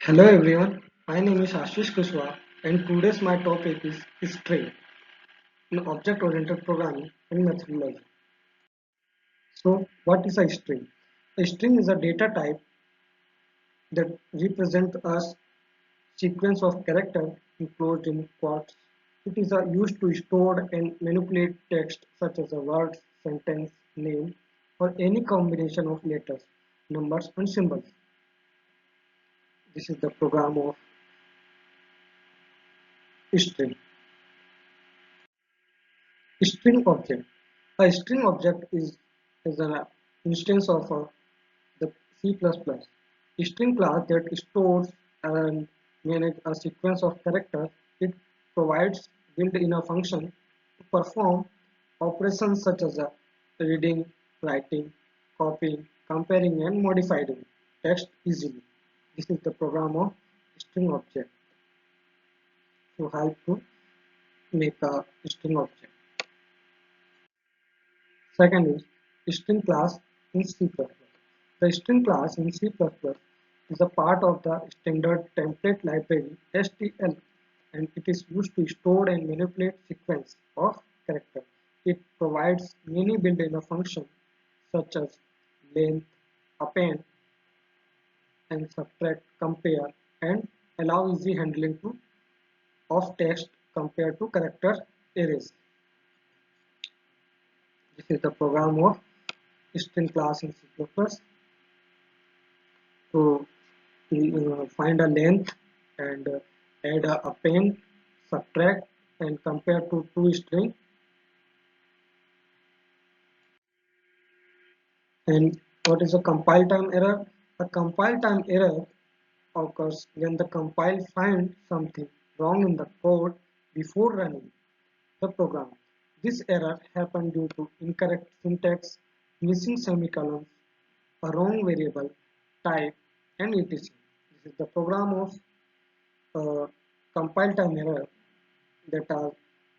Hello everyone, my name is Ashish Kushwaha and today's my topic is string in object-oriented programming and methodology. So what is a string? A string is a data type that represents a sequence of characters enclosed in quotes. It is used to store and manipulate text such as a word, sentence, name, or any combination of letters, numbers and symbols. This is the program of string. String object. A string object is an instance of the C++ string class that stores and manages a sequence of characters. It provides built-in a function to perform operations such as reading, writing, copying, comparing, and modifying text easily. This is the program of string object to help to make a string object. Second is string class in C++. The string class in C++ is a part of the standard template library STL, and it is used to store and manipulate sequence of characters. It provides many built-in functions such as length, append, and subtract, compare, and allow easy handling of text compared to character arrays. This is the program of string class in C++. To find a length and add a append, subtract, and compare to two string. And what is a compile time error? A compile time error occurs when the compile finds something wrong in the code before running the program. This error happens due to incorrect syntax, missing semicolons, a wrong variable type, and etc. This is the program of compile time error that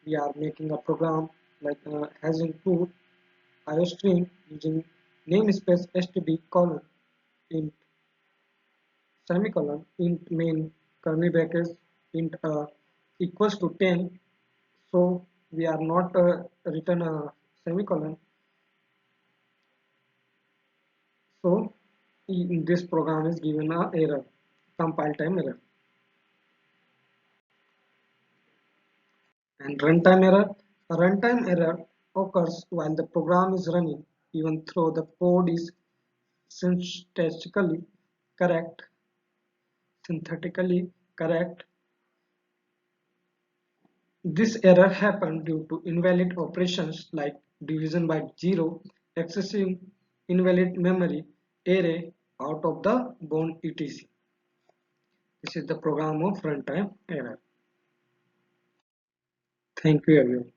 we are making a program like has include iostream using namespace std colon int semicolon int main curly brackets int equals to 10. So we are not written a semicolon. So in this program is given a error, compile time error. And runtime error. A runtime error occurs while the program is running, even though the code is syntactically correct, synthetically correct. This error happened due to invalid operations like division by zero, accessing invalid memory array out of the bound etc. This is the program of runtime error. Thank you everyone.